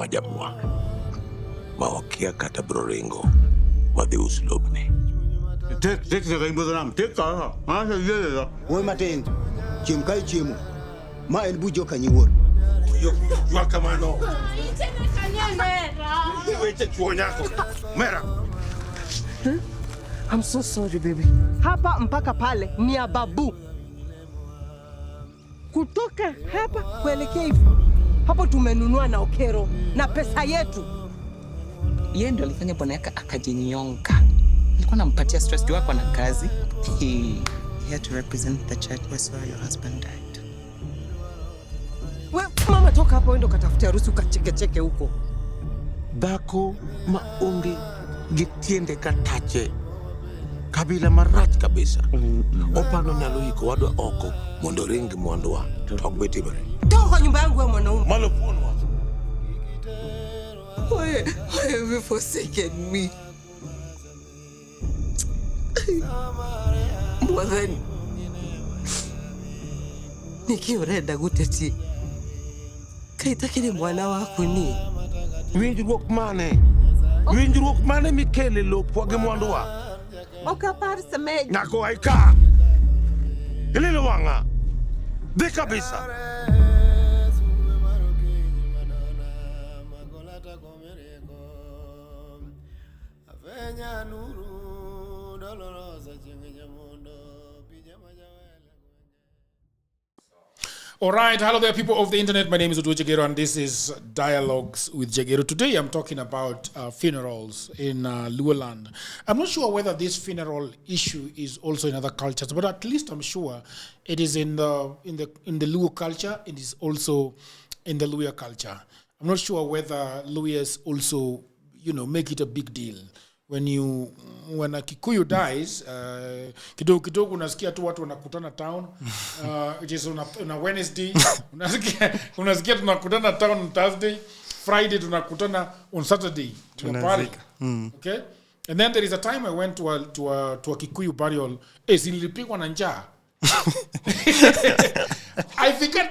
majamwa. Mawakia kata broringo. Madhius lobni. Take the rainbow ram. Take her. Answer the Oi maten. Chimkai chimu. Ma en bujo kanyiwor. Yo wakamano. Weche chuonyako. Mera. I'm so sorry, baby. Hapa mpaka pale ni ya babu. Kutoka hapa kuelekea hivi. Hapo tumenunua na okero na pesa yetu. Yeye ndio alifanya bwana yake akajinyonga. Nilikuwa nampatia stress juu yako na kazi. He had to represent the church where your husband died. We mama, toka hapo endo katafutia harusi ukacheke huko. Dako maungi gitiende katache. Kabila marach kabisa. Opano nyalo iko wadwa oko mondo ringi mwandwa. Togbeti bare. Toka nyumba yangu wewe mwanaume. Malofonwa. Why have you forsaken me? Mwathani. Nikioreda guteti. Kaitakire mwana wako ni. Winjruok mane mikele lopwage mwandwa. Okapar semeji. Nako aika. Ililo wanga. De kabisa. All right, hello there, people of the internet. My name is Jagero, and this is Dialogues with Jagero. Today, I'm talking about funerals in Luoland. I'm not sure whether this funeral issue is also in other cultures, but at least I'm sure it is in the Luo culture. It is also in the Luo culture. I'm not sure whether Luos also, make it a big deal. When a Kikuyu dies, kidogo unasikia tu watu wanakutana town, it is on a Wednesday, unasikia tunakutana town on Thursday, Friday tunakutana on Saturday, okay? And then there is a time I went to a Kikuyu burial, nilipigwa na njaa.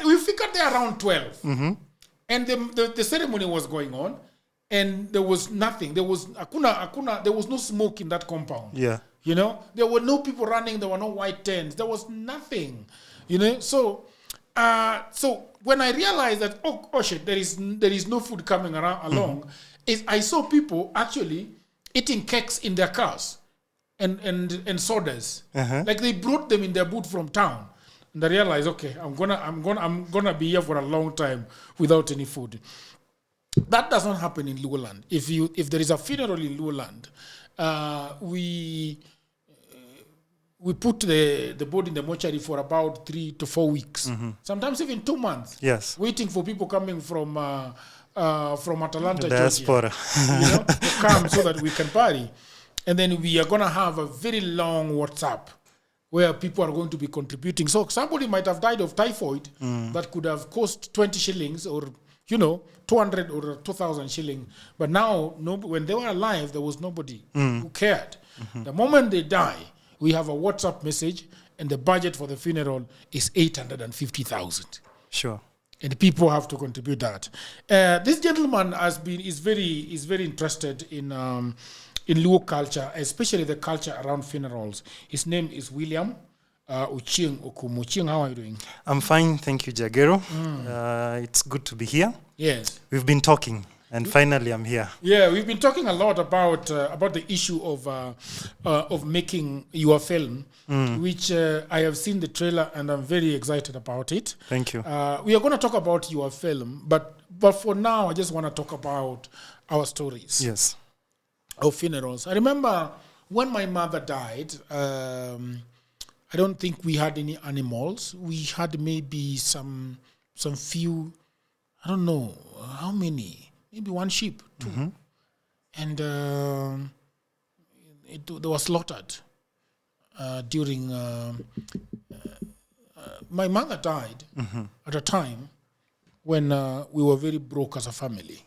We figured there around 12. Mm-hmm. And the ceremony was going on. And there was nothing. There was no smoke in that compound. Yeah. There were no people running. There were no white tents. There was nothing. So when I realized that oh shit, there is no food coming along, is I saw people actually eating cakes in their cars and sodas. Uh-huh. Like they brought them in their boot from town. And I realized, okay, I'm gonna be here for a long time without any food. That does not happen in Luoland. If there is a funeral in Luoland, we put the body in the mortuary for about 3 to 4 weeks, sometimes even 2 months. Yes, waiting for people coming from Atlanta, diaspora, Georgia, to come so that we can party, and then we are gonna have a very long WhatsApp where people are going to be contributing. So somebody might have died of typhoid that could have cost 20 shillings or 200 or 2,000 shilling. But now, when they were alive, there was nobody who cared. Mm-hmm. The moment they die, we have a WhatsApp message, and the budget for the funeral is 850,000. Sure. And people have to contribute that. This gentleman is very interested in Luo culture, especially the culture around funerals. His name is William Okumu. How are you doing? I'm fine, thank you, Jagero. It's good to be here. Yes. We've been talking, and finally I'm here. Yeah, we've been talking a lot about the issue of making your film, which I have seen the trailer and I'm very excited about it. Thank you. We are going to talk about your film, but for now, I just want to talk about our stories. Yes. Of funerals. I remember when my mother died. I don't think we had any animals. We had maybe some few, I don't know how many, maybe one sheep, 2. Mm-hmm. And they were slaughtered during, my mother died at a time when we were very broke as a family.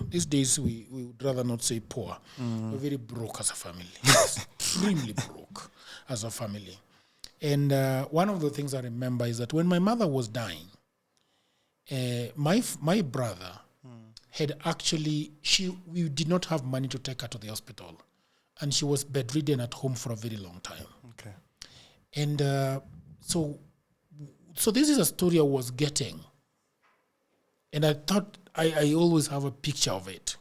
These days we would rather not say poor. We're very broke as a family, extremely broke as a family. And one of the things I remember is that when my mother was dying, my brother had actually, we did not have money to take her to the hospital. And she was bedridden at home for a very long time. Okay. And so this is a story I was getting. And I thought I always have a picture of it.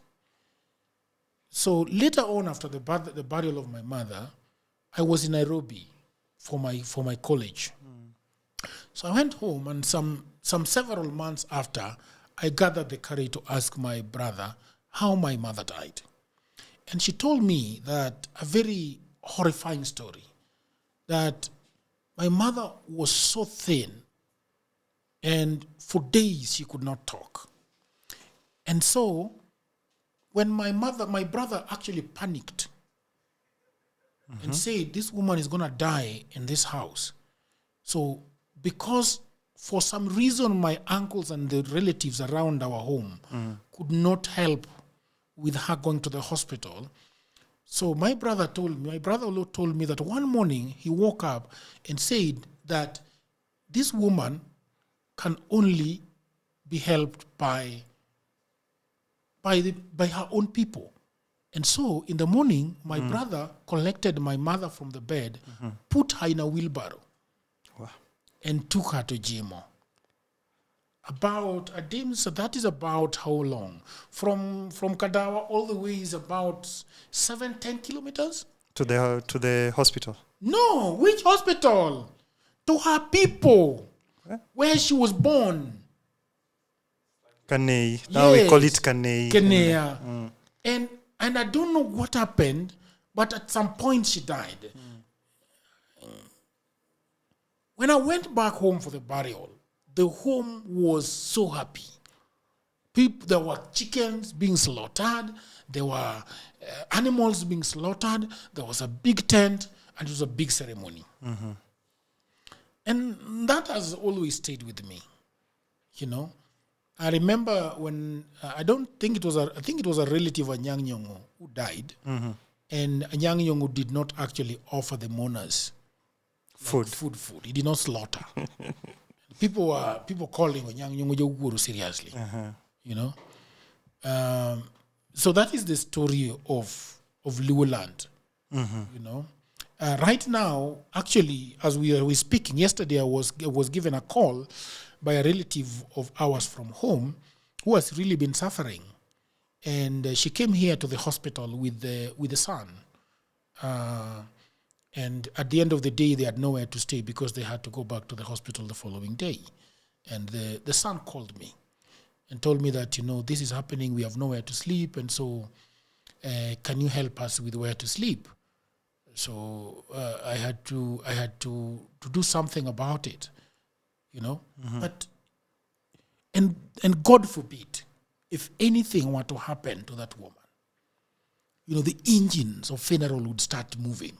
So later on, after the burial of my mother, I was in Nairobi for my college. So I went home, and several months after, I gathered the courage to ask my brother how my mother died. And she told me that a very horrifying story, that my mother was so thin, and for days she could not talk. And so when my brother actually panicked and said, this woman is going to die in this house. So because for some reason my uncles and the relatives around our home could not help with her going to the hospital, so my brother-in-law told me that one morning he woke up and said that this woman can only be helped by her own people. And so in the morning, my brother collected my mother from the bed, put her in a wheelbarrow, and took her to GMO. About a day, so that is about how long? From Kadawa all the way is about 7-10 kilometers? To the hospital. No, which hospital? To her people, where she was born. Kanei. Now we call it Kanei. Kanea. And I don't know what happened, but at some point she died. When I went back home for the burial, the home was so happy. There were chickens being slaughtered. There were animals being slaughtered. There was a big tent, and it was a big ceremony. And that has always stayed with me, you know. I remember when, I think it was a relative of Nyang Nyongo who died, and Nyang Nyongo did not actually offer the mourners food. He did not slaughter. People calling Nyang Nyongo Joguru seriously, you know. So that is the story of Luoland, you know. Right now, actually, as we were speaking, yesterday I was given a call by a relative of ours from home who has really been suffering. And she came here to the hospital with the son. And at the end of the day, they had nowhere to stay because they had to go back to the hospital the following day. And the son called me and told me that, you know, this is happening, we have nowhere to sleep, and so can you help us with where to sleep? So I had to do something about it, you know. But and God forbid, if anything were to happen to that woman, you know, the engines of funeral would start moving.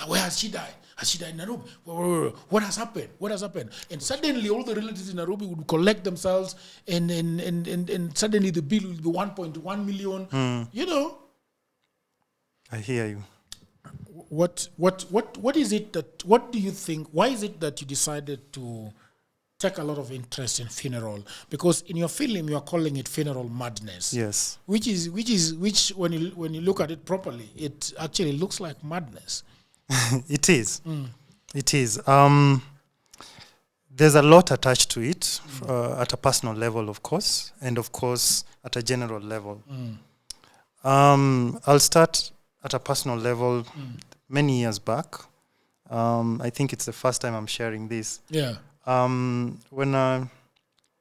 Where has she died? Has she died in Nairobi? What has happened? What has happened? And suddenly all the relatives in Nairobi would collect themselves, and suddenly the bill will be 1.1 million. You know. I hear you. What is it that, what do you think, why is it that you decided to take a lot of interest in funeral? Because in your film you are calling it funeral madness. Yes. Which when you look at it properly, it actually looks like madness. It is. It is. There's a lot attached to it at a personal level, of course, and of course at a general level. I'll start at a personal level. Many years back, I think it's the first time I'm sharing this. Yeah. When I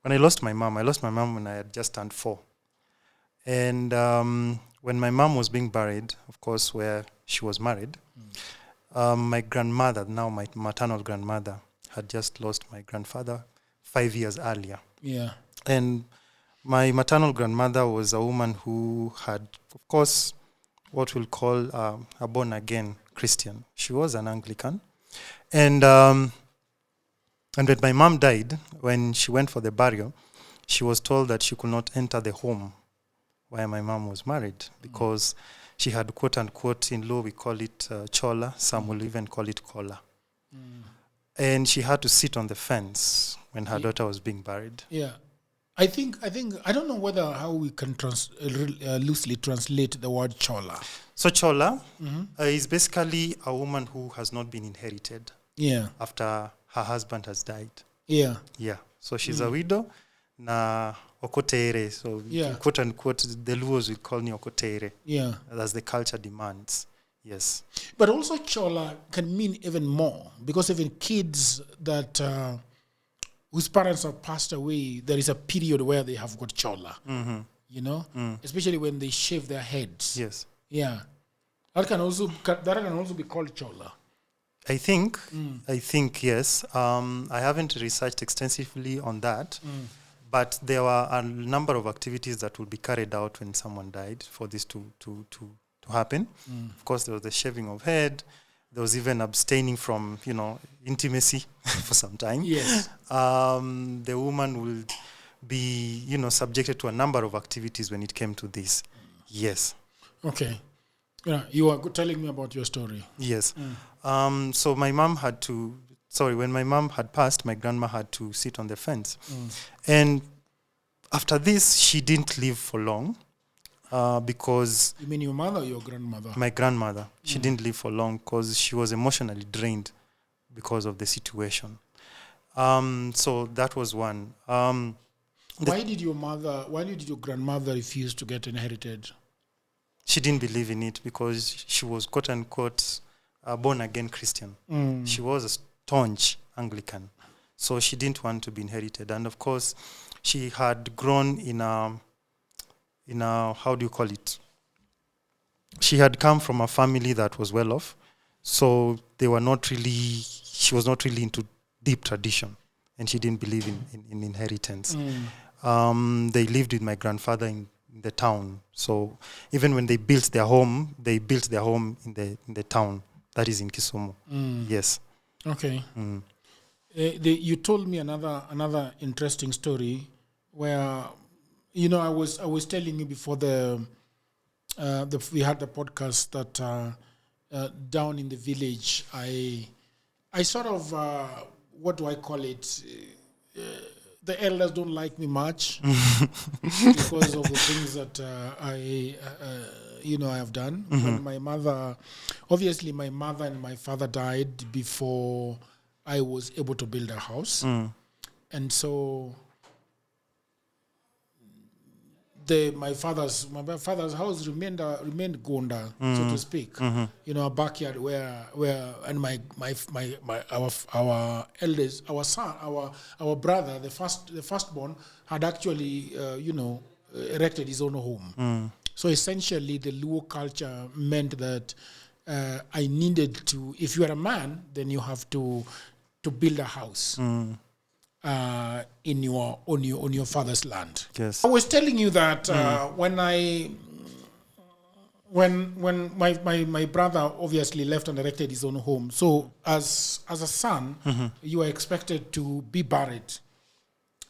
lost my mom, when I had just turned 4. And when my mom was being buried, of course, where she was married, my grandmother, now my maternal grandmother, had just lost my grandfather 5 years earlier. Yeah. And my maternal grandmother was a woman who had, of course, what we'll call a born-again Christian. She was an Anglican. And when my mom died, when she went for the burial, she was told that she could not enter the home where my mom was married because she had, quote-unquote, in law we call it chola, some will even call it kola. And she had to sit on the fence when her daughter was being buried. Yeah. I think I don't know whether how we can loosely translate the word chola. So chola is basically a woman who has not been inherited Yeah. after her husband has died. Yeah. Yeah. So she's a widow. Na okotere. So Yeah. quote unquote, the Luos will call me okotere. Yeah. As the culture demands. Yes. But also chola can mean even more, because even kids that whose parents have passed away, there is a period where they have got chola. You know, especially when they shave their heads. Yes. Yeah, that can also be called chola. I think yes. I haven't researched extensively on that, but there were a number of activities that would be carried out when someone died for this to happen. Of course, there was the shaving of head. There was even abstaining from, intimacy for some time. Yes. The woman will be, subjected to a number of activities when it came to this. Yes. Okay. Yeah, you are telling me about your story. Yes. So my mom when my mom had passed, my grandma had to sit on the fence. And after this, she didn't live for long. Because... You mean your mother or your grandmother? My grandmother. She didn't live for long because she was emotionally drained because of the situation. So that was one. Why did your grandmother refuse to get inherited? She didn't believe in it because she was quote unquote a born again Christian. She was a staunch Anglican. So she didn't want to be inherited. And of course, she had grown in a how do you call it? She had come from a family that was well off, so she was not really into deep tradition, and she didn't believe in inheritance. They lived with my grandfather in the town, so even when they built their home in the town, that is in Kisumu. Yes. Okay. You told me another interesting story where, I was telling you before we had the podcast that down in the village, I sort of what do I call it? The elders don't like me much because of the things that I have done. When my mother and my father died before I was able to build a house, and so. My father's house remained Gonda, so to speak. A backyard where and our eldest, our son, our brother, the firstborn, had actually erected his own home. So essentially, the Luo culture meant that I needed to. If you are a man, then you have to build a house. On your father's land. Yes. I was telling you that when my brother obviously left and erected his own home. So as a son, you are expected to be buried.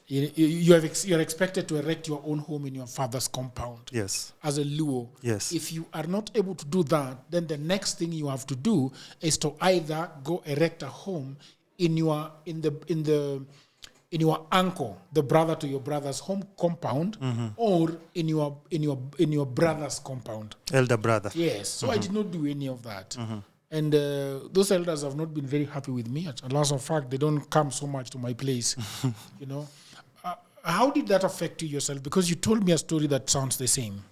You're expected to erect your own home in your father's compound. Yes. As a Luo. Yes. If you are not able to do that, then the next thing you have to do is to either go erect a home in your uncle, the brother to your brother's home compound, or in your brother's compound. Elder brother. Yes. So I did not do any of that. And those elders have not been very happy with me. As a matter of fact, they don't come so much to my place. How did that affect you yourself? Because you told me a story that sounds the same.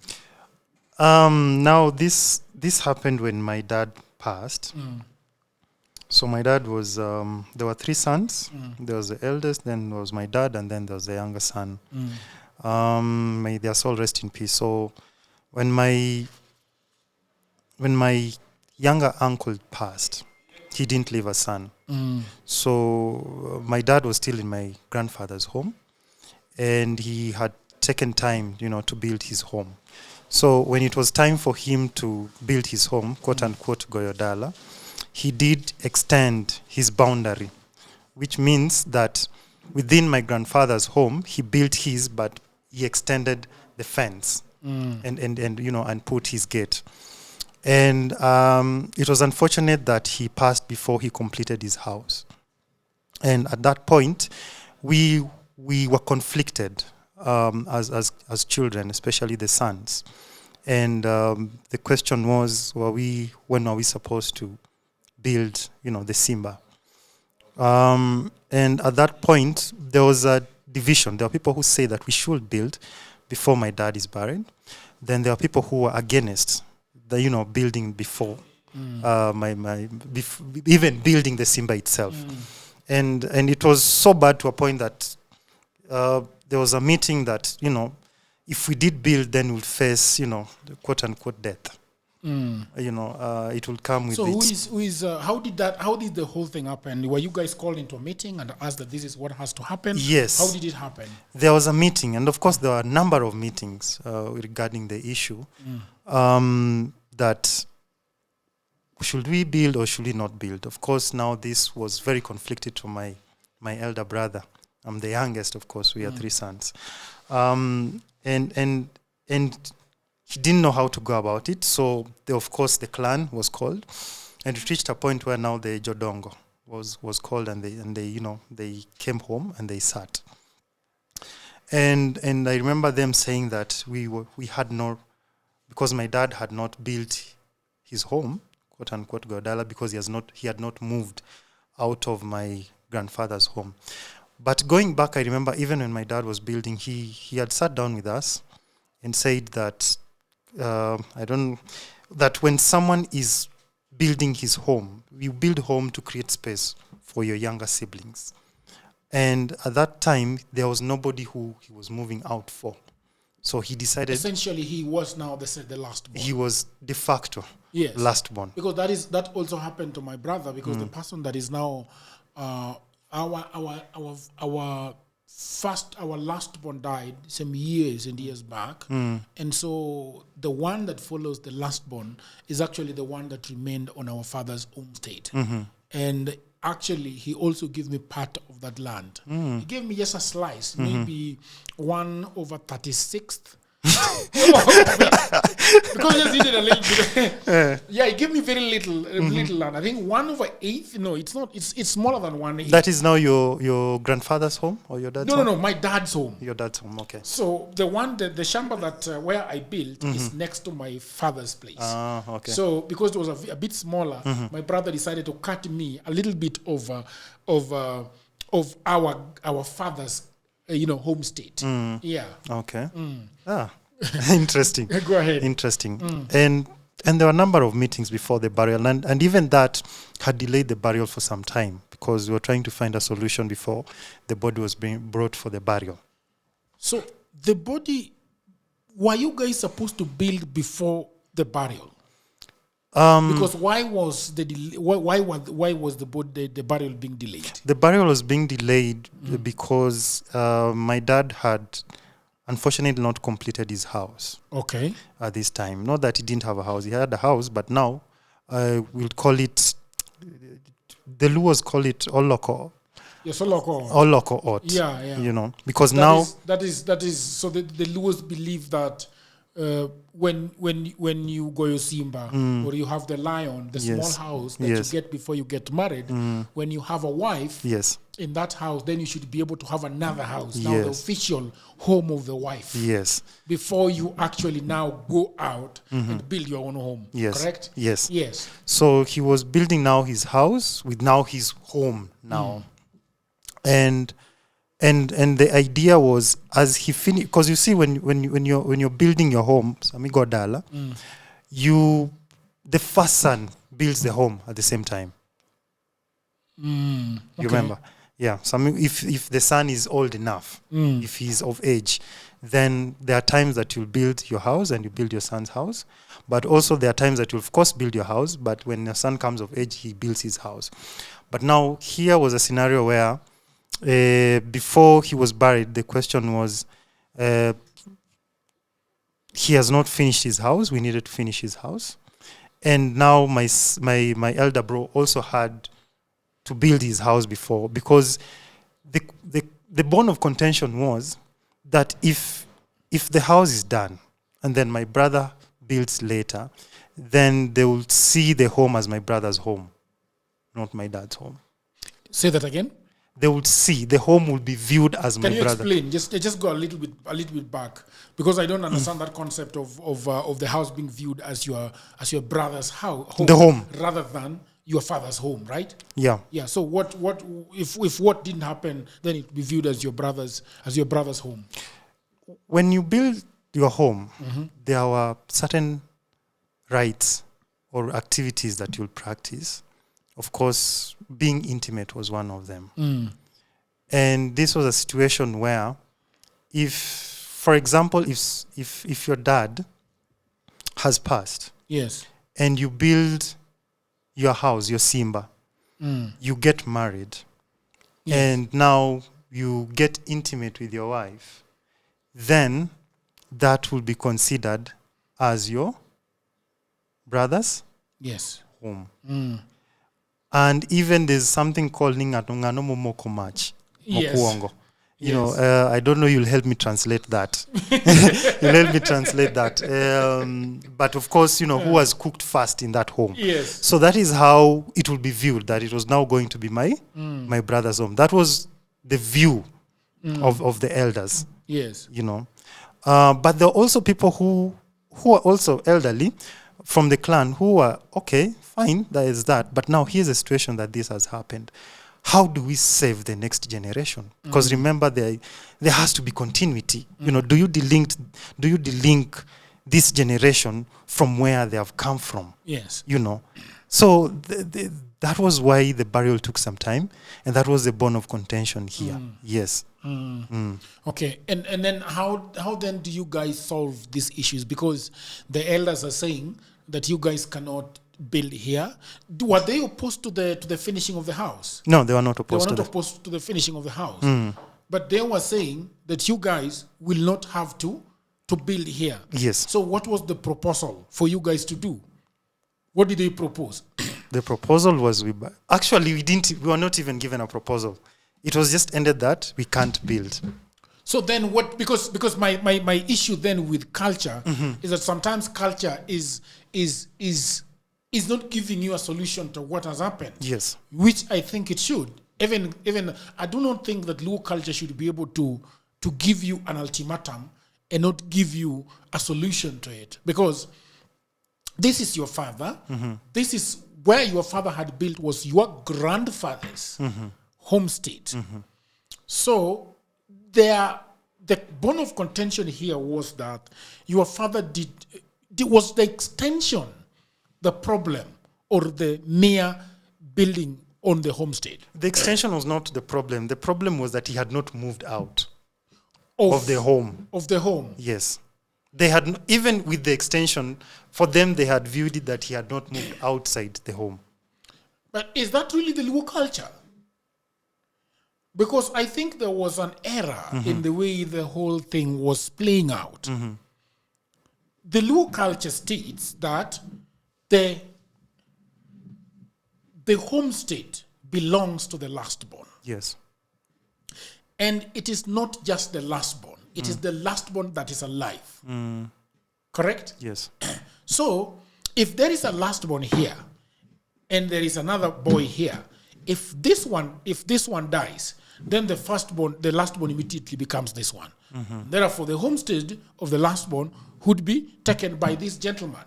Now this happened when my dad passed. So my dad was, there were 3 sons. There was the eldest, then there was my dad, and then there was the younger son. May their soul rest in peace. So when my younger uncle passed, he didn't leave a son. So my dad was still in my grandfather's home, and he had taken time, to build his home. So when it was time for him to build his home, quote unquote Goyodala, he did extend his boundary, which means that within my grandfather's home, he built his, but he extended the fence and put his gate. And it was unfortunate that he passed before he completed his house. And at that point, we were conflicted as children, especially the sons. And the question was, when are we supposed to build, the Simba? And at that point, there was a division. There are people who say that we should build before my dad is buried. Then there are people who are against the, building before even building the Simba itself. And it was so bad to a point that there was a meeting that, if we did build, then we'll face, the quote unquote death. It will come with. So how did the whole thing happen? Were you guys called into a meeting and asked that this is what has to happen? Yes. How did it happen? There was a meeting, and of course there were a number of meetings regarding the issue. That should we build or should we not build? Of course, now this was very conflicted to my elder brother. I'm the youngest, of course. We are 3 sons, and he didn't know how to go about it. So, of course, the clan was called, and it reached a point where now the Jodongo was called, and they came home and they sat. And I remember them saying that we had no, because my dad had not built his home, quote unquote Godala, because he had not moved out of my grandfather's home. But going back, I remember even when my dad was building, he had sat down with us and said that that when someone is building his home, you build home to create space for your younger siblings. And at that time, there was nobody who he was moving out for. So he decided... Essentially, he was now the last born. He was de facto last born. Because that also happened to my brother, because the person that is now our last born died some years and years back. And so the one that follows the last born is actually the one that remained on our father's homestead. And actually, he also gave me part of that land. He gave me just a slice, maybe 1/36th. Because I just needed a little bit. Yeah, he gave me very little land. I think 1/8. No, it's not. It's smaller than 1/8. That is now your grandfather's home or your dad's home? No, my dad's home. Your dad's home, okay. So the shamba that where I built is next to my father's place. Okay. So because it was a bit smaller, my brother decided to cut me a little bit of our father's homestead. Yeah. Okay. Interesting. Go ahead. Interesting. And there were a number of meetings before the burial, and even that had delayed the burial for some time because we were trying to find a solution before the body was being brought for the burial. So the body, were you guys supposed to build before the burial? Because why was the burial being delayed? The burial was being delayed because my dad had unfortunately not completed his house. Okay. At this time, not that he didn't have a house; he had a house, but now we'll call it. The Luos call it Oloko. Yes, Oloko. Oloko Ot. Yeah. Because that is. So the Luos believe that. When you go your Simba or you have the lion, the small house that you get before you get married, when you have a wife in that house, then you should be able to have another house, now the official home of the wife. Yes. Before you actually now go out and build your own home. Yes. Correct? Yes. So he was building now his house with now his home now. And the idea was as he finished, because you see when you're building your home, the first son builds the home at the same time. You remember? Yeah. So if the son is old enough, if he's of age, then there are times that you'll build your house and you build your son's house. But also there are times that you'll of course build your house, but when your son comes of age, he builds his house. But now here was a scenario where before he was buried, the question was, he has not finished his house. We needed to finish his house, and now my elder bro also had to build his house before, because the bone of contention was that if the house is done and then my brother builds later, then they will see the home as my brother's home, not my dad's home. Say that again. they would see the home will be viewed as Can my you brother. explain? Just go a little bit back, because I don't understand that concept of the house being viewed as your brother's home, The home. rather than your father's home, right? Yeah. Yeah. So what if what didn't happen, then it would be viewed as your brother's home. When you build your home, there are certain rights or activities that you'll practice. Of course, being intimate was one of them. And this was a situation where, if, for example, if your dad has passed, Yes. and you build your house, your Simba, you get married, and now you get intimate with your wife, then that will be considered as your brother's Yes. home. And even there's something called Ningatongano Momoko Match. Yes. Mokuongo. You know, I don't know, you'll help me translate that. You'll help me translate that. But of course, you know, who has cooked first in that home. Yes. So that is how it will be viewed, that it was now going to be my brother's home. That was the view of the elders, Yes. you know. But there are also people who are also elderly from the clan who are, okay, fine, there is that. But now here's a situation that this has happened. How do we save the next generation? Because remember, there has to be continuity. You know, do you delink this generation from where they have come from? Yes. You know, so that was why the burial took some time, and that was the bone of contention here. Yes. Okay, and then how then do you guys solve these issues? Because the elders are saying that you guys cannot build here. Were they opposed to the finishing of the house? No, they were not They opposed were to not that. opposed to the finishing of the house. But they were saying that you guys will not have to build here. Yes. So what was the proposal for you guys to do? What did they propose? The proposal was we were not even given a proposal. It was just ended that we can't build. So then what, because my issue then with culture is that sometimes culture is not giving you a solution to what has happened. Yes. Which I think it should. Even I do not think that Luo culture should be able to give you an ultimatum and not give you a solution to it. Because this is your father. This is where your father had built, was your grandfather's homestead. So the bone of contention here was that your father was the extension, the problem, or the mere building on the homestead. The extension was not the problem. The problem was that he had not moved out of the home. Of the home. Yes. They had, even with the extension, for them, they had viewed it that he had not moved outside the home. But is that really the Luo culture? Because I think there was an error in the way the whole thing was playing out. The Luo culture states that the homestead belongs to the lastborn. Yes. And it is not just the lastborn. It is the lastborn that is alive. Correct? Yes. So, if there is a lastborn here, and there is another boy here, if this one dies, then the lastborn immediately becomes this one. Therefore, the homestead of the lastborn would be taken by this gentleman.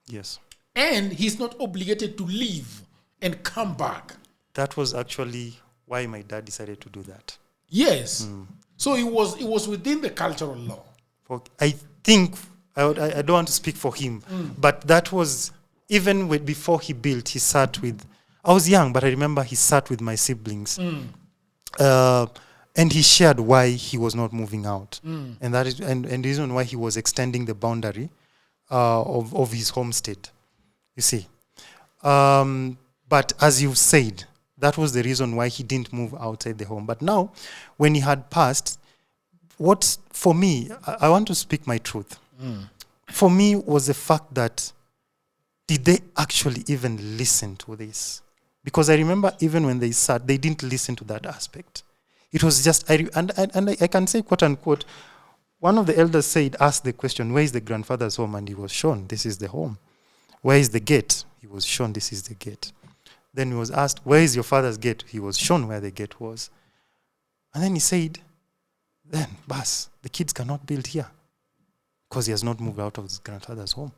Yes. And he's not obligated to leave and come back. That was actually why my dad decided to do that. Yes. So it was within the cultural law. I think, I don't want to speak for him, but that was, even before he built, he sat with, I was young, but I remember he sat with my siblings. And he shared why he was not moving out. And that is and the reason why he was extending the boundary of his homestead. You see. But as you've said, that was the reason why he didn't move outside the home. But now, when he had passed, for me, I want to speak my truth. For me, was the fact that, did they actually even listen to this? Because I remember even when they sat, they didn't listen to that aspect. It was just, I can say, quote unquote, one of the elders asked the question, where is the grandfather's home? And he was shown, this is the home. Where is the gate? He was shown, this is the gate. Then he was asked, where is your father's gate? He was shown where the gate was. And then he said, then, Bas, the kids cannot build here because he has not moved out of his grandfather's home.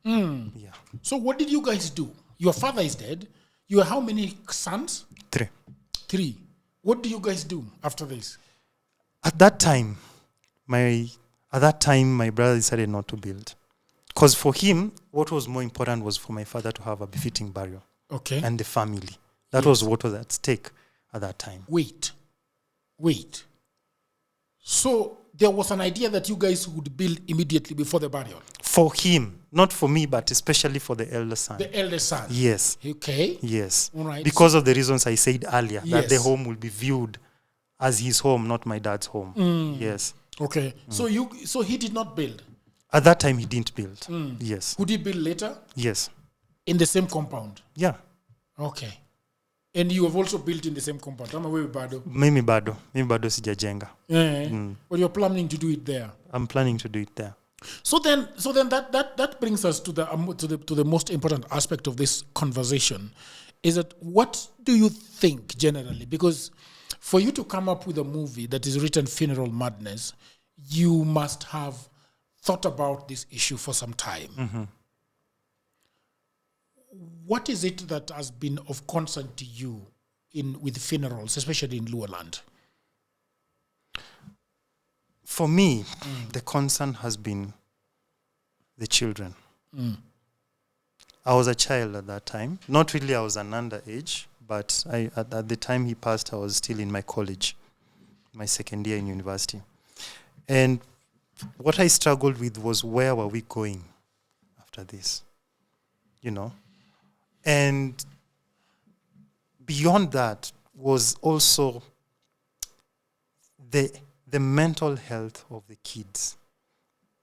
Yeah. So what did you guys do? Your father is dead. You have how many sons? 3. 3. What do you guys do after this? At that time, my brother decided not to build. Because for him, what was more important was for my father to have a befitting burial. Okay. And the family. That was what was at stake at that time. Wait. So there was an idea that you guys would build immediately before the burial? For him, not for me, but especially for the elder son. The elder son? Yes. Okay. Yes. All right. Because of the reasons I said earlier, Yes. that the home will be viewed as his home, not my dad's home. Yes. Okay. So he did not build? At that time, he didn't build. Yes. Could he build later? Yes. In the same compound? Yeah. Okay. And you have also built in the same compound? Bado? Mimi bado sijajenga. But you're planning to do it there? I'm planning to do it there. So then that brings us to the most important aspect of this conversation, is that what do you think generally? Because for you to come up with a movie that is written Funeral Madness, you must have thought about this issue for some time. What is it that has been of concern to you with funerals, especially in Luoland? For me, the concern has been the children. I was a child at that time. Not really, I was an underage, but at the time he passed, I was still in my college, my second year in university. And what I struggled with was, where were we going after this? You know? And beyond that was also the mental health of the kids.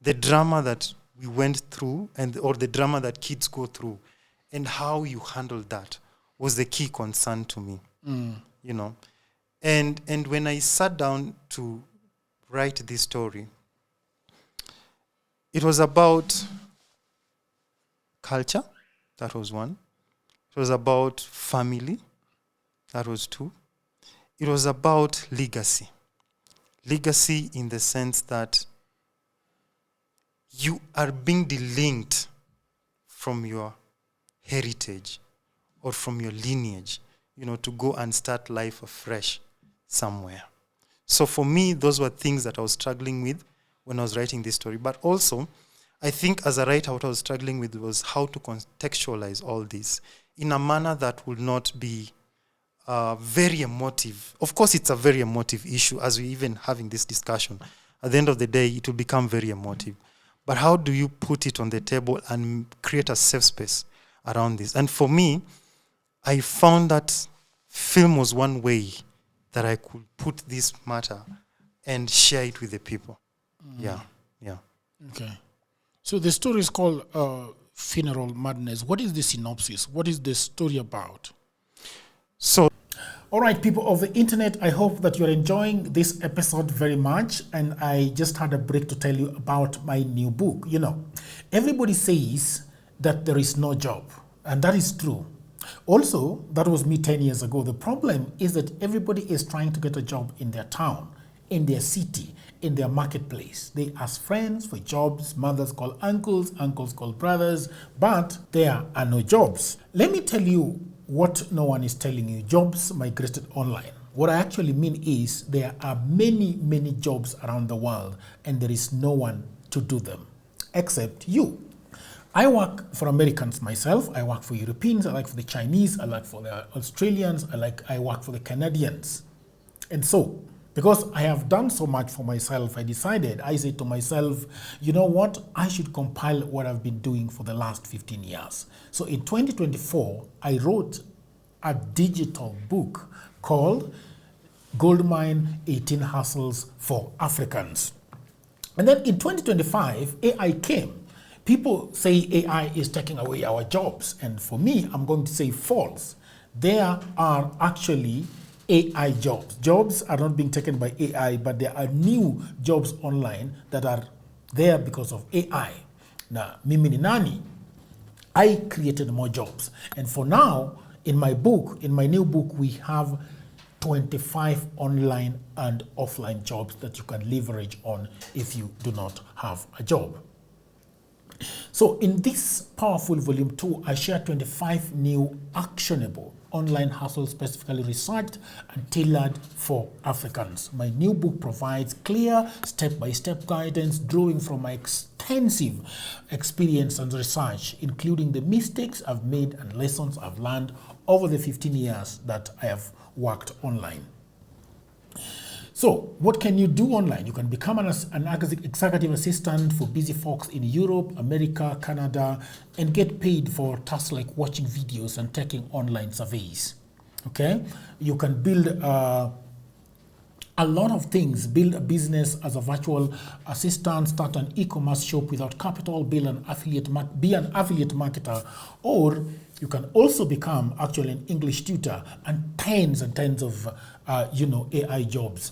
The drama that we went through, or the drama that kids go through, and how you handle that was the key concern to me. You know? And when I sat down to write this story, it was about culture, that was one. It was about family, that was 2. It was about legacy. Legacy in the sense that you are being delinked from your heritage or from your lineage, you know, to go and start life afresh somewhere. So for me, those were things that I was struggling with when I was writing this story. But also, I think as a writer, what I was struggling with was how to contextualize all this in a manner that would not be very emotive. Of course, it's a very emotive issue, as we even having this discussion. At the end of the day, it will become very emotive. But how do you put it on the table and create a safe space around this? And for me, I found that film was one way that I could put this matter and share it with the people. Yeah. Okay. So the story is called Funeral Madness. What is the synopsis? What is the story about? So, all right, people of the internet, I hope that you're enjoying this episode very much. And I just had a break to tell you about my new book. You know, everybody says that there is no job, and that is true. Also, that was me 10 years ago. The problem is that everybody is trying to get a job in their town, in their city, in their marketplace. They ask friends for jobs, mothers call uncles, uncles call brothers, but there are no jobs. Let me tell you what no one is telling you. Jobs migrated online. What I actually mean is there are many, many jobs around the world, and there is no one to do them except you. I work for Americans myself. I work for Europeans. I work for the Chinese. I work for the Australians. I work for the Canadians. And so, because I have done so much for myself, I said to myself, you know what? I should compile what I've been doing for the last 15 years. So in 2024, I wrote a digital book called Goldmine 18 Hustles for Africans. And then in 2025, AI came. People say AI is taking away our jobs. And for me, I'm going to say false. There are actually AI jobs. Jobs are not being taken by AI, but there are new jobs online that are there because of AI. Now, mimi ni nani? I created more jobs. And for now, in my new book, we have 25 online and offline jobs that you can leverage on if you do not have a job. So in this powerful volume 2, I share 25 new actionable online hustles specifically researched and tailored for Africans. My new book provides clear step-by-step guidance drawing from my extensive experience and research, including the mistakes I've made and lessons I've learned over the 15 years that I have worked online. So what can you do online? You can become an executive assistant for busy folks in Europe, America, Canada, and get paid for tasks like watching videos and taking online surveys. Okay? You can build a lot of things. Build a business as a virtual assistant, start an e-commerce shop without capital, be an affiliate marketer, or you can also become actually an English tutor and tens of AI jobs.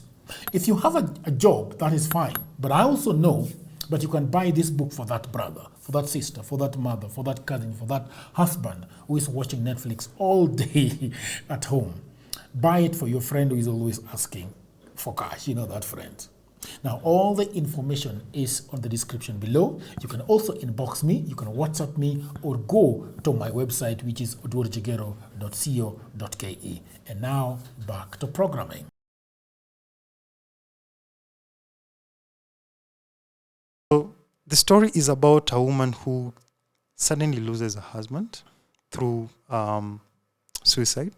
If you have a job, that is fine. But I also know that you can buy this book for that brother, for that sister, for that mother, for that cousin, for that husband who is watching Netflix all day at home. Buy it for your friend who is always asking for cash. You know that friend. Now, all the information is on the description below. You can also inbox me, you can WhatsApp me, or go to my website, which is oduorjagero.co.ke. And now, back to programming. So the story is about a woman who suddenly loses her husband through suicide.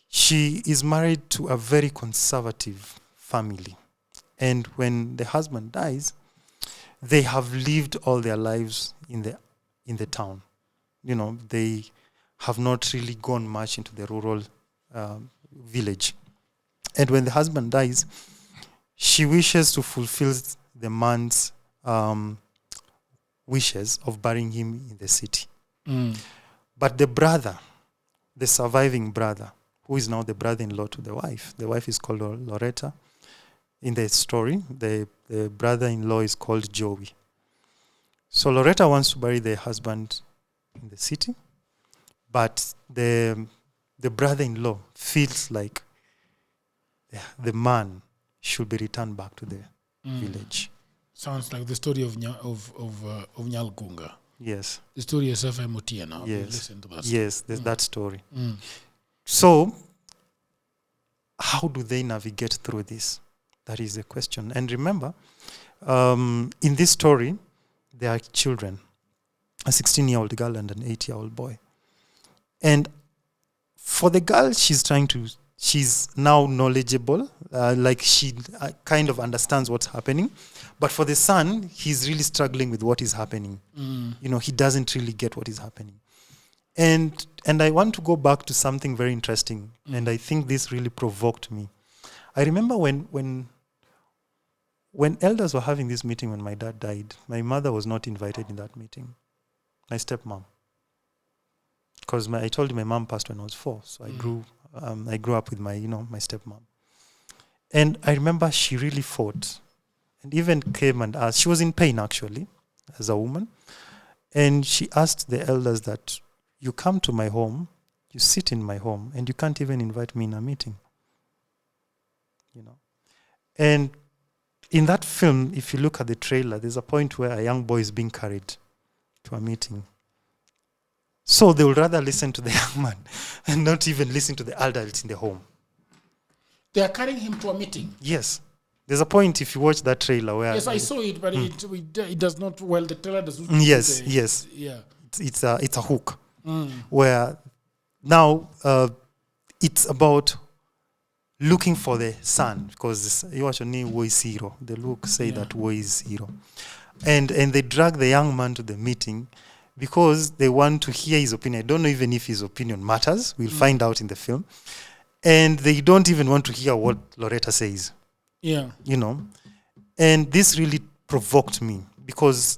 She is married to a very conservative family. And when the husband dies, they have lived all their lives in the town. You know, they have not really gone much into the rural village. And when the husband dies, she wishes to fulfill the man's wishes of burying him in the city. But the brother, the surviving brother, who is now the brother-in-law to the wife is called Loretta. In the story, the brother-in-law is called Joey. So Loretta wants to bury the husband in the city, but the brother-in-law feels like the man should be returned back to the village. Sounds like the story of Nyalgunga. Yes. The story is FMOT now. Yes. Listen to that. Yes, there's that story. So, how do they navigate through this? That is the question. And remember, in this story, there are children, a 16-year-old girl and an 8-year-old boy. And for the girl, she's now knowledgeable, like she kind of understands what's happening. But for the son, he's really struggling with what is happening. You know, he doesn't really get what is happening. And I want to go back to something very interesting, and I think this really provoked me. I remember when elders were having this meeting when my dad died, my mother was not invited in that meeting. My stepmom. Because I told you my mom passed when I was 4, so I grew up with my stepmom. And I remember she really fought, and even came and asked. She was in pain actually, as a woman, and she asked the elders that, you come to my home, you sit in my home, and you can't even invite me in a meeting. You know, and in that film, if you look at the trailer, there's a point where a young boy is being carried to a meeting. So they would rather listen to the young man and not even listen to the adults in the home. They are carrying him to a meeting. Yes. There's a point if you watch that trailer where... Yes, I saw it, but it does not... Well, the trailer does not... Yes. Yeah. It's a hook. Where now it's about looking for the son, because you watch your name, war is zero. The look say that war is zero. And they drag the young man to the meeting because they want to hear his opinion. I don't know even if his opinion matters. We'll find out in the film. And they don't even want to hear what Loretta says. Yeah. You know. And this really provoked me because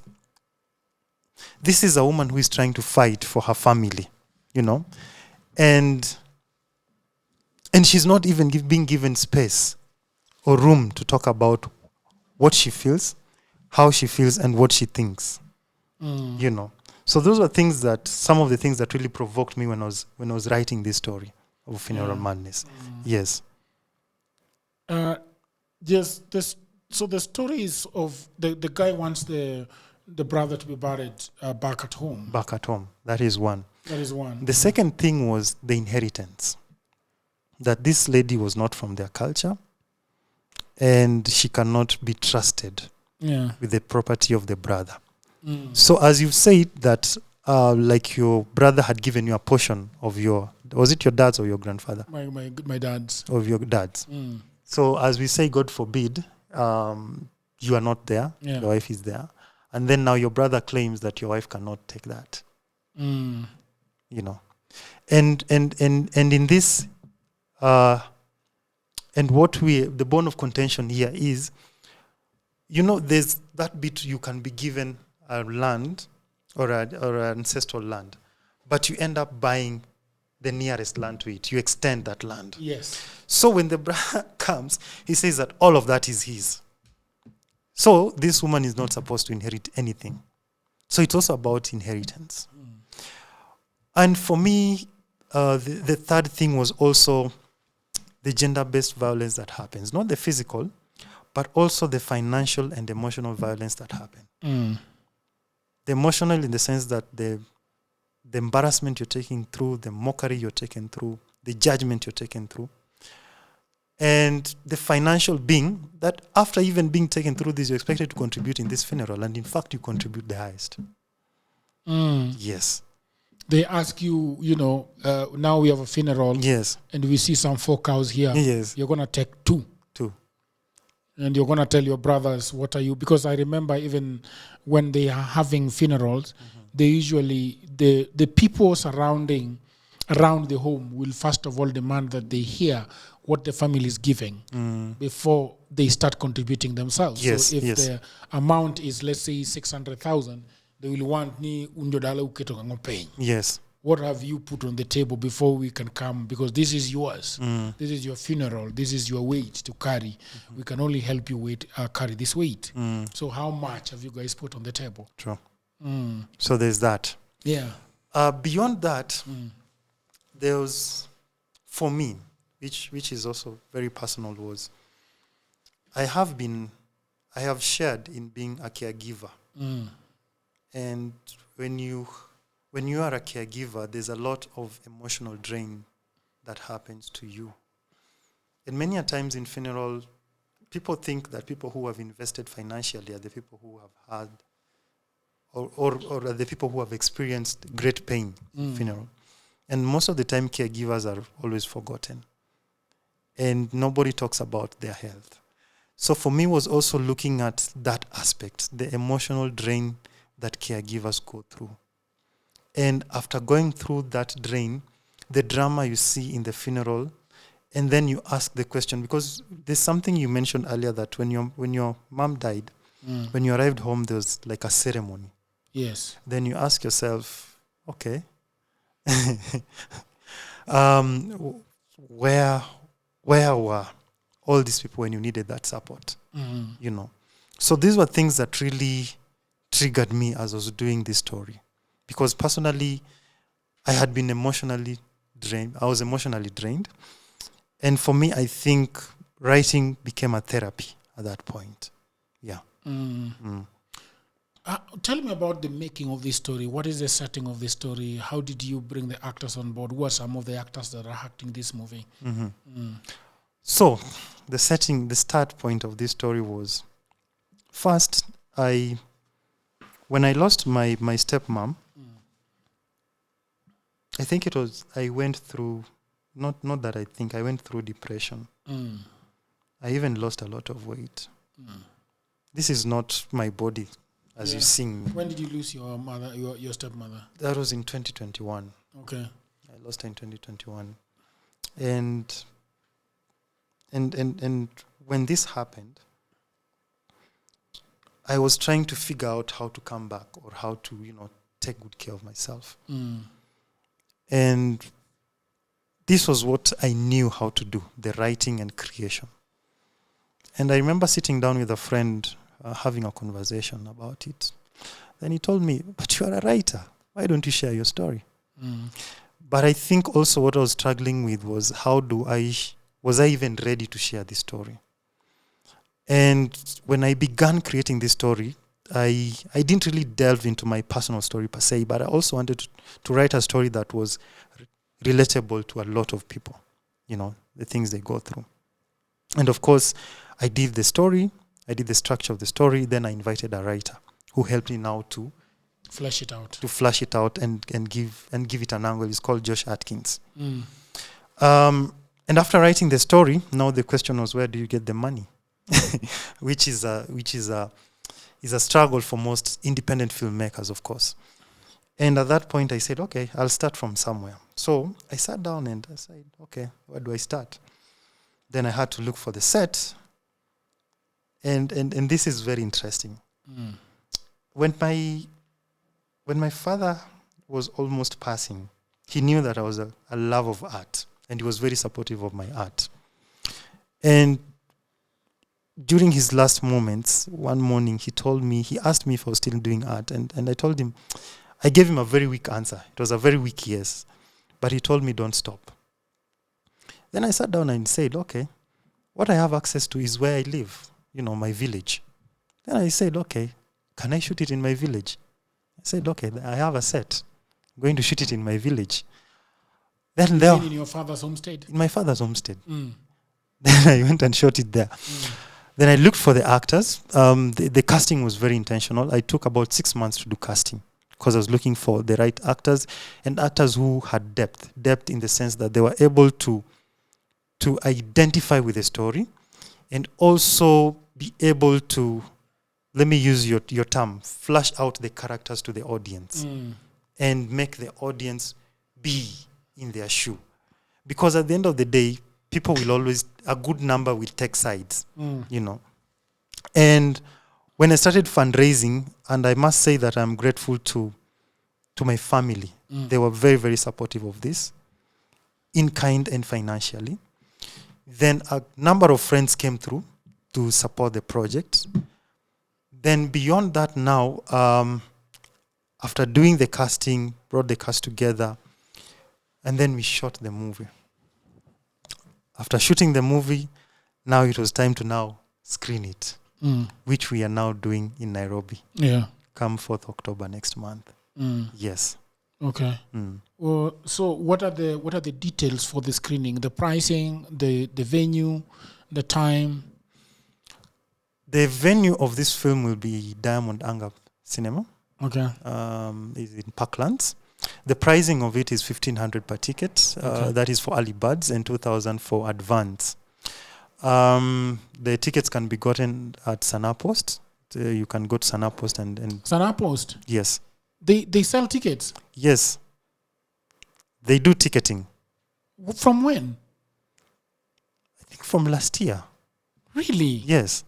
this is a woman who is trying to fight for her family, you know. And she's not even being given space or room to talk about what she feels, how she feels, and what she thinks, you know. So those were some of the things that really provoked me when I was writing this story of funeral madness. Yes. Yes, so the story is of the guy wants the brother to be buried back at home. Back at home. That is one. That is one. The second thing was the inheritance. That this lady was not from their culture and she cannot be trusted with the property of the brother. So as you said that like your brother had given you a portion of was it your dad's or your grandfather? My dad's. Of your dad's. So as we say, God forbid, you are not there, your wife is there. And then now your brother claims that your wife cannot take that. You know. And in this and the bone of contention here is, there's that bit you can be given a land or an ancestral land, but you end up buying the nearest land to it. You extend that land. Yes. So when the brother comes, he says that all of that is his. So this woman is not supposed to inherit anything. So it's also about inheritance. And for me, the third thing was also the gender-based violence that happens. Not the physical, but also the financial and emotional violence that happen. The emotional in the sense that the embarrassment you're taking through, the mockery you're taking through, the judgment you're taking through. And the financial being that after even being taken through this, you're expected to contribute in this funeral. And in fact, you contribute the highest. Yes. They ask you, now we have a funeral. Yes. And we see some 4 cows here. Yes. You're going to take 2. And you're going to tell your brothers, what are you? Because I remember even when they are having funerals, they usually, the people surrounding around the home will first of all demand that they hear what the family is giving before they start contributing themselves. Yes, so if the amount is, let's say, 600,000, they will want ni undodala uketo ngopeng. Yes. What have you put on the table before we can come? Because this is yours. This is your funeral. This is your weight to carry. We can only help you carry this weight. So how much have you guys put on the table? True. So there's that. Yeah. Beyond that, there was, for me, which is also very personal, was I have shared in being a caregiver. And when you are a caregiver, there's a lot of emotional drain that happens to you. And many a times in funeral, people think that people who have invested financially are the people who have had or are the people who have experienced great pain in funeral. And most of the time, caregivers are always forgotten. And nobody talks about their health. So for me, was also looking at that aspect, the emotional drain that caregivers go through. And after going through that drain, the drama you see in the funeral, and then you ask the question, because there's something you mentioned earlier that when your mom died, when you arrived home, there was like a ceremony. Yes. Then you ask yourself, okay, where were all these people when you needed that support? So these were things that really triggered me as I was doing this story. Because personally, I had been emotionally drained. I was emotionally drained. And for me, I think writing became a therapy at that point. Yeah. Tell me about the making of this story. What is the setting of this story? How did you bring the actors on board? Who are some of the actors that are acting this movie? So the start point of this story was, first, when I lost my stepmom, I think it was, I went through, not that I think, I went through depression. I even lost a lot of weight. This is not my body as you see me. When did you lose your mother, your stepmother? That was in 2021. Okay. I lost her in 2021. And when this happened, I was trying to figure out how to come back or how to, take good care of myself. And this was what I knew how to do, the writing and creation. And I remember sitting down with a friend, having a conversation about it. Then he told me, but you are a writer. why don't you share your story? But I think also what I was struggling with was was I even ready to share this story? And when I began creating this story, I didn't really delve into my personal story per se, but I also wanted to write a story that was relatable to a lot of people, the things they go through. And of course, I did the structure of the story, then I invited a writer who helped me now to flesh it out. To flesh it out and give it an angle. It's called Josh Atkins. And after writing the story, now the question was, where do you get the money? which is a struggle for most independent filmmakers, of course. And at that point, I said, okay, I'll start from somewhere. So I sat down and I said, okay, where do I start? Then I had to look for the set. And this is very interesting. When my father was almost passing, he knew that I was a love of art, and he was very supportive of my art. And during his last moments, one morning, he asked me if I was still doing art, and I told him, I gave him a very weak answer. It was a very weak yes, but he told me, don't stop. Then I sat down and said, okay, what I have access to is where I live, my village. Then I said, okay, can I shoot it in my village? I said, okay, I have a set. I'm going to shoot it in my village. Then in your father's homestead? In my father's homestead. Then I went and shot it there. Then I looked for the actors. The casting was very intentional. I took about 6 months to do casting because I was looking for the right actors and actors who had depth in the sense that they were able to identify with the story and also be able to, let me use your term, flush out the characters to the audience and make the audience be in their shoe. Because at the end of the day, people will always, a good number will take sides, And when I started fundraising, and I must say that I'm grateful to my family, they were very, very supportive of this, in kind and financially. Then a number of friends came through to support the project. Then beyond that now, after doing the casting, brought the cast together, and then we shot the movie. After shooting the movie, now it was time to now screen it, which we are now doing in Nairobi. Yeah. Come 4th October next month. Yes. Okay. Well, so what are the details for the screening? The pricing, the venue, the time? The venue of this film will be Diamond Anga Cinema. Okay. Is in Parklands. The pricing of it is 1,500 per ticket. That is for early birds and 2,000 for advance. The tickets can be gotten at Sana Post. You can go to Sana Post and Sana Post? Yes. They sell tickets? Yes. They do ticketing. From when? I think from last year. Really? Yes.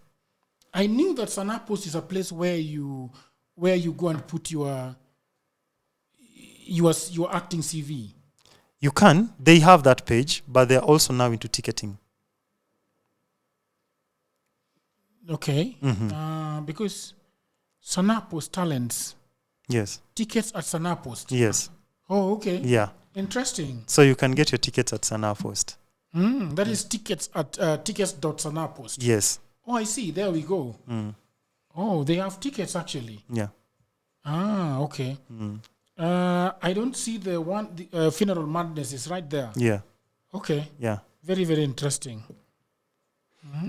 I knew that Sana Post is a place where you go and put your acting CV. You can. They have that page, but they're also now into ticketing. Okay. Because Sana Post talents. Yes. Tickets at Sana Post. Yes. Oh, okay. Yeah. Interesting. So you can get your tickets at Sana Post. That is tickets at tickets.sanapost. Yes. Oh, I see. There we go. Oh, they have tickets actually. Yeah. Ah, okay. I don't see the one. The Funeral Madness is right there. Yeah. Okay. Yeah. Very, very interesting.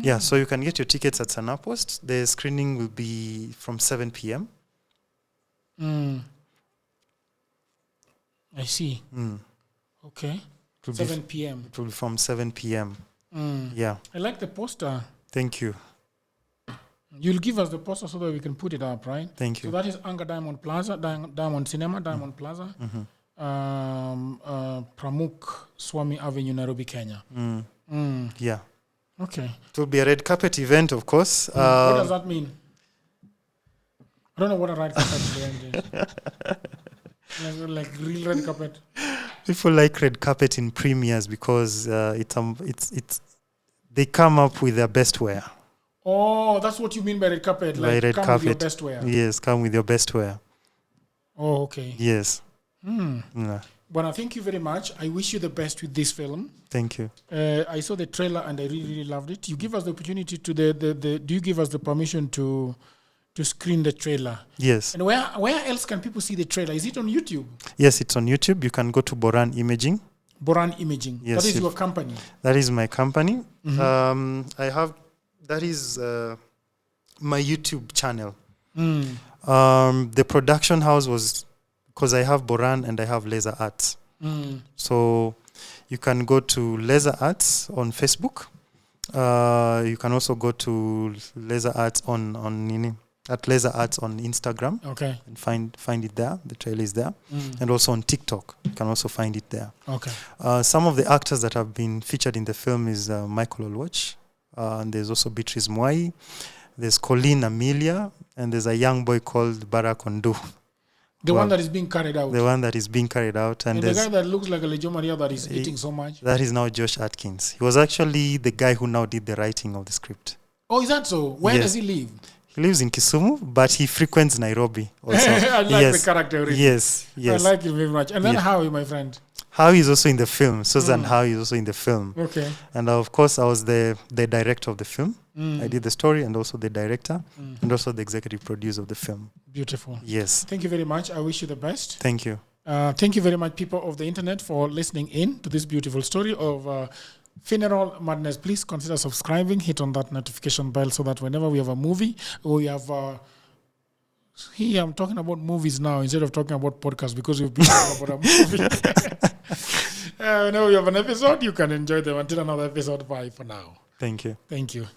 Yeah, so you can get your tickets at Sana Post. The screening will be from 7 p.m. I see. Okay. 7 p.m. It will be from 7 p.m. Yeah. I like the poster. Thank you. You'll give us the poster so that we can put it up, right? Thank you. So that is Anga Diamond Plaza, Diamond Cinema, Diamond Plaza, Pramuk Swami Avenue, Nairobi, Kenya. Yeah. Okay. It will be a red carpet event, of course. What does that mean? I don't know what a red carpet event is. Like real red carpet. People like red carpet in premieres because they come up with their best wear. Oh, that's what you mean by red carpet. Like by red come carpet. with your best wear. Yes, come with your best wear. Oh, okay. Yes. Yeah. Bwana, thank you very much. I wish you the best with this film. Thank you. I saw the trailer and I really, really loved it. You give us the opportunity to do you give us the permission to screen the trailer? Yes. And where else can people see the trailer? Is it on YouTube? Yes, it's on YouTube. You can go to Boran Imaging. Boran Imaging. Yes, That is your company. That is my company. That is my YouTube channel. The production house was, because I have Boran and I have Laser Arts. So you can go to Laser Arts on Facebook. You can also go to Laser Arts at Laser Arts on Instagram. Okay. And find it there. The trailer is there. And also on TikTok. You can also find it there. Okay. Some of the actors that have been featured in the film is Michael Olwach. And there's also Beatrice Mwai. There's Colleen Amelia. And there's a young boy called Barak Ondu. The one that is being carried out. The one that is being carried out. And the guy that looks like a Legion Maria that is eating so much. That is now Josh Atkins. He was actually the guy who now did the writing of the script. Oh, is that so? Where does he live? He lives in Kisumu, but he frequents Nairobi also. I like the character. Really. Yes. I like it very much. And then Howie, my friend. Howie is also in the film. Susan Howie is also in the film. Okay. And of course, I was the director of the film. I did the story and also the director and also the executive producer of the film. Beautiful. Yes. Thank you very much. I wish you the best. Thank you. Thank you very much, people of the internet, for listening in to this beautiful story of Funeral Madness. Please consider subscribing. Hit on that notification bell so that whenever we have a movie, we have... Here, I'm talking about movies now instead of talking about podcasts because we've been talking about a movie. Whenever we have an episode, you can enjoy them. Until another episode, bye for now. Thank you. Thank you.